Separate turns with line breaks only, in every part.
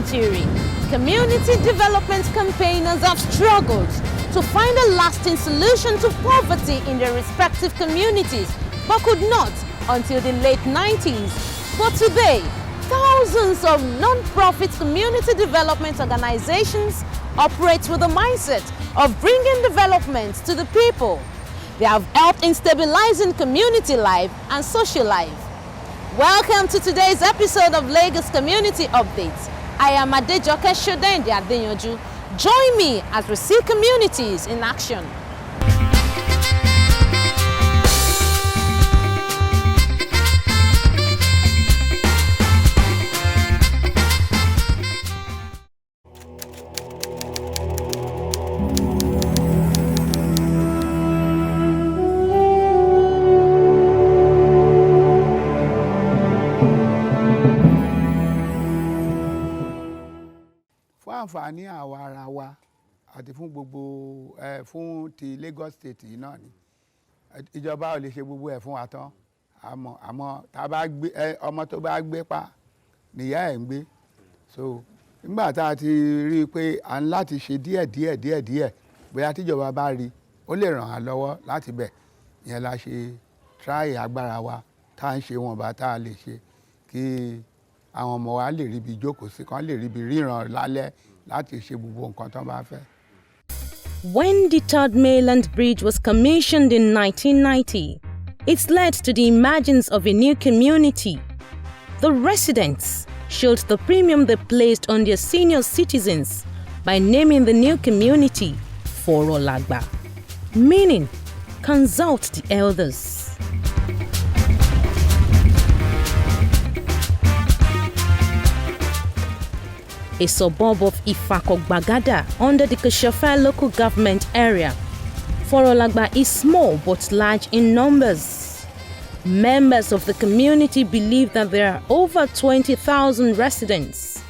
century, community development campaigners have struggled to find a lasting solution to poverty in their respective communities, but could not until the late 90s. But today, thousands of non-profit community development organizations operate with the mindset of bringing development to the people. They have helped in stabilizing community life and social life. Welcome to today's episode of Lagos Community Updates. I am Adejoke Shodende Adeyanju. Join me as we see communities in action.
Àǹfààní àwa ara wa àti fún gbogbo fún ti Lagos State yìí náà ni ìjọba ò lè ṣe gbogbo ẹ̀ fún wa tán àmọ́ tá bá gbé ọmọ tó bá gbé pa nìyá ẹ̀ ń gbé so nígbà tá a ti rí i pé à ń láti ṣe díẹ̀ bóyá tíjọba bá rí ó lè ràn án lọ́wọ́ láti bẹ̀ ìyẹn la ṣe try agbára wa tá à ń ṣe wọn bá tá a lè ṣe kí àwọn ọmọ wa lè ríbi jókòó sí kan lè ríbi ríran lálẹ́ láti ṣe gbogbo nǹkan tó bá fẹ́.
When the third mainland bridge was commissioned in 1990, it led to the emergence of a new community. The residents showed the premium they placed on their senior citizens by naming the new community Forolagba, meaning consult the elders. A suburb of Ifakogbagada under the Koshofa local government area, Forolagba is small but large in numbers. Members of the community believe that there are over 20,000 residents.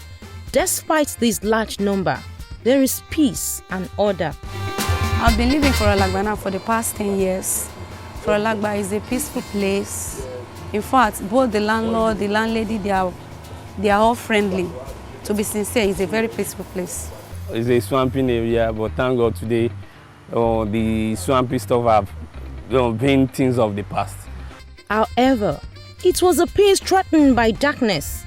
Despite this large number, there is peace and order.
I've been living in Forolagba now for the past 10 years. Forolagba is a peaceful place. In fact, both the landlord, the landlady, they are all friendly. To be sincere, it's a very peaceful place.
It's a swamping area, but thank God today the swampy stuff have been things of the past.
However, it was a peace threatened by darkness.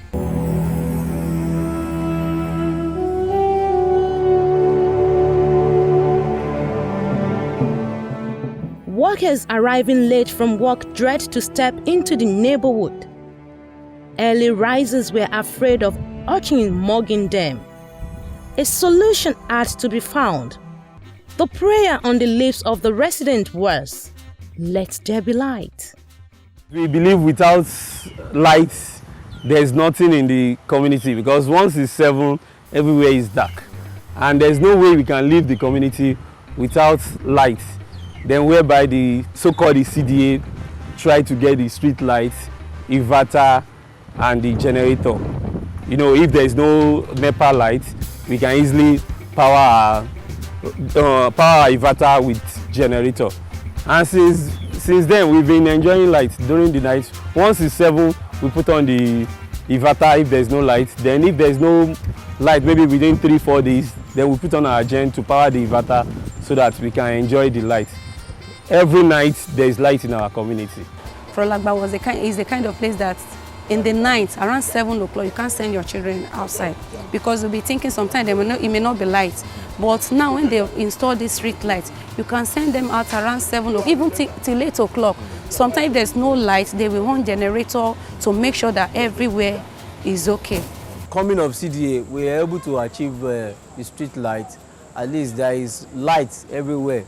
Workers arriving late from work dread to step into the neighborhood. Early risers were afraid of urchin mugging them. A solution had to be found. The prayer on the lips of the resident was, "Let there be light."
We believe without light, there's nothing in the community, because once it's 7, everywhere is dark. And there's no way we can leave the community without light. Then whereby the so-called CDA try to get the street lights, inverter, and the generator. You know, if there is no NEPA light, we can easily power our inverter with generator. And since then, we've been enjoying light during the night. Once it's 7, we put on the inverter if there's no light. Then if there's no light, maybe within 3-4 days, then we put on our gen to power the inverter so that we can enjoy the light. Every night, there is light in our community.
Forolagba is the kind of place that in the night, around 7 o'clock, you can't send your children outside because you'll be thinking sometimes it may not be light. But now when they install this street light, you can send them out around 7 o'clock, even till 8 o'clock. Sometimes if there's no light, they will want generator to make sure that everywhere is okay.
Coming of CDA, we are able to achieve the street light. At least there is light everywhere.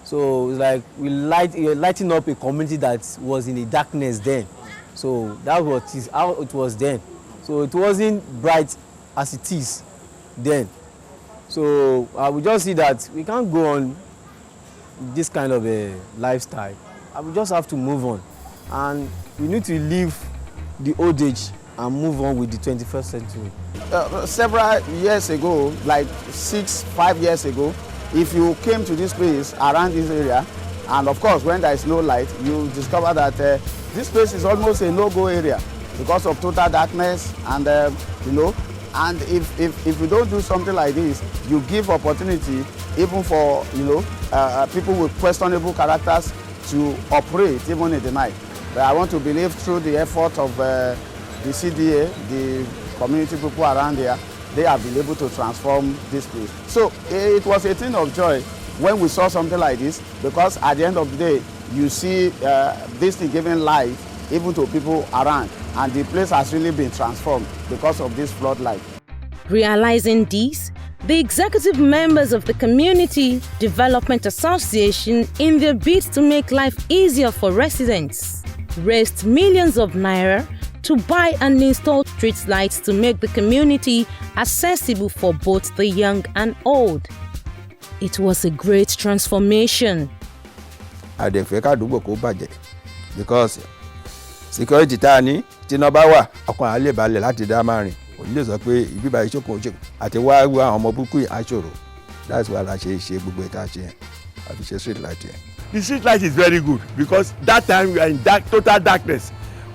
So it's like we're lighting up a community that was in the darkness then. So that was how it was then. So it wasn't bright as it is then. So we just see that we can't go on this kind of a lifestyle. We just have to move on. And we need to leave the old age and move on with the 21st century.
Several years ago, like 5 years ago, if you came to this place around this area, and of course when there is no light, you discover that this place is almost a no-go area because of total darkness, and And if you don't do something like this, you give opportunity even for, you know, people with questionable characters to operate even in the night. But I want to believe through the effort of the CDA, the community people around there, they have been able to transform this place. So it was a thing of joy when we saw something like this, because at the end of the day, you see this thing giving light even to people around, and the place has really been transformed because of this floodlight.
Realizing this, the executive members of the Community Development Association, in their bid to make life easier for residents, raised millions of naira to buy and install street lights to make the community accessible for both the young and old. It was a great transformation.
Àdẹ̀fẹ́ kádùúgbò kó bàjẹ́ because security tá a ní tí iná bá wà ọkàn á lè balẹ̀ láti dá máa rìn kò ní lè sọ pé ibi báyìí ṣókùn ṣe àti wá àwọn ọmọ burúkú yìí á ṣòro. That's why la ṣe gbogbo ìta ṣe yẹn àfi ṣe street light yẹn.
The street light is very good because that time we are in total darkness,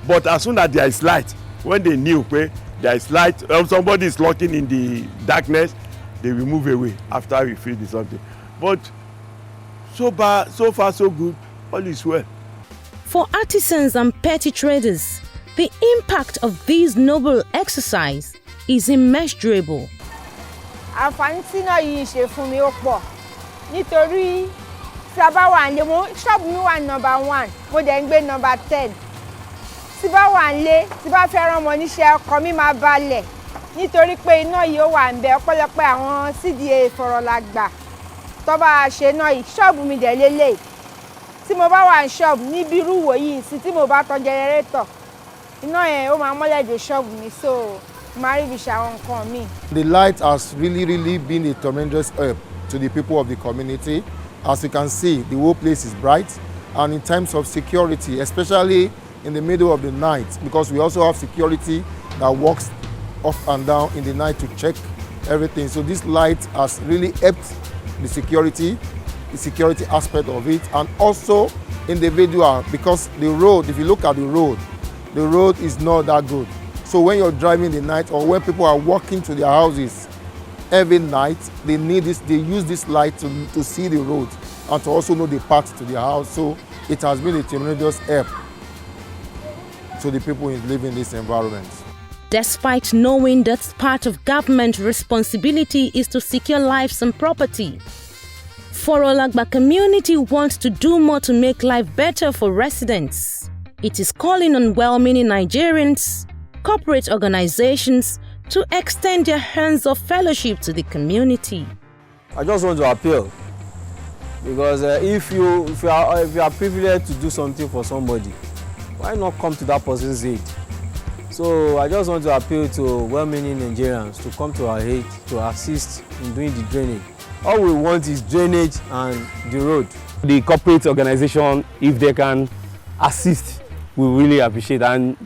but as soon as there is light, when they knew there is light, somebody is lurking in the darkness, they will move away after we feel the something. But so far so good, all is well.
For artisans and petty traders, the impact of this noble exercise is immeasurable.
Àǹfààní tí náà yìí ṣe fún mi ó pọ̀ nítorí tí a bá wà nílé, ṣọ́ọ̀bù mi wà number 1, mo dẹ̀ ń gbé number 10. Tí bá wà nílé, tí bá fẹ́ rán ọmọ níṣẹ́, ọkàn mi máa balẹ̀ nítorí pé iná yìí ó wà ńbẹ̀. Ọpẹ́lọpẹ́ àwọn CDA ìfọ̀rọ̀làgbà tó bá ṣe iná yìí, ṣọ́ọ̀bù mi dẹ̀ lélẹ̀. Tí mo bá wà ní ṣọ́ọ̀bù níbi irú wòyí sí tí mo bá tan jẹnẹrétọ̀, iná yẹn ó máa mọ́lẹ̀ dé ṣọ́ọ̀bù mi, so màá rí ibi ṣàwọn nǹkan mi.
The light has really been a tremendous help to the people of the community. As you can see, the whole place is bright, and in terms of security, especially in the middle of the night, because we also have security that walks up and down in the night to check everything. So this light has really helped the security aspect of it, and also individual, because the road, if you look at the road is not that good. So when you're driving in the night, or when people are walking to their houses every night, they use this light to see the road and to also know the path to their house. So it has been a tremendous help to the people who live in this environment.
Despite knowing that part of government responsibility is to secure lives and property, Forolagba community wants to do more to make life better for residents. It is calling on well-meaning Nigerians, corporate organizations to extend their hands of fellowship to the community.
I just want to appeal, because if you are privileged to do something for somebody, why not come to that person's aid? So I just want to appeal to well-meaning Nigerians to come to our aid to assist in doing the drainage. All we want is drainage and the road.
The corporate organization, if they can assist, we really appreciate. And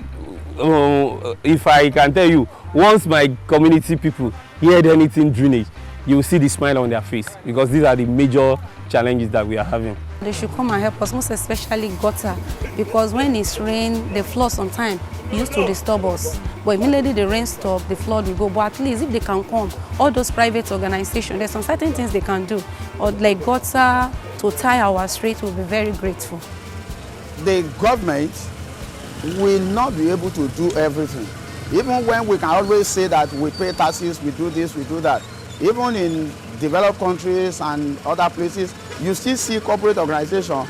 if I can tell you, once my community people hear anything drainage, you will see the smile on their face, because these are the major challenges that we are having.
They should come and help us, most especially gutter, because when it's rain, the flood sometimes used to disturb us. But immediately the rain stops, the flood will go. But at least if they can come, all those private organizations, there's some certain things they can do, or like gutter to tie our street, we'll be very grateful.
The government will not be able to do everything. Even when we can always say that we pay taxes, we do this, we do that. Even in developed countries and other places, you still see corporate organizations,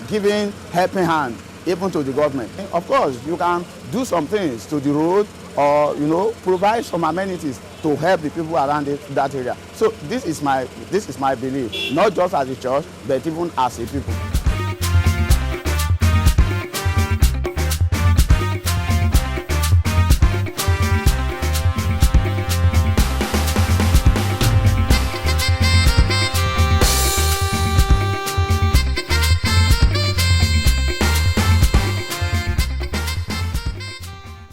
giving helping hand even to the government. Of course, you can do some things to the road, or provide some amenities to help the people around that area. So this is my belief, not just as a church, but even as a people.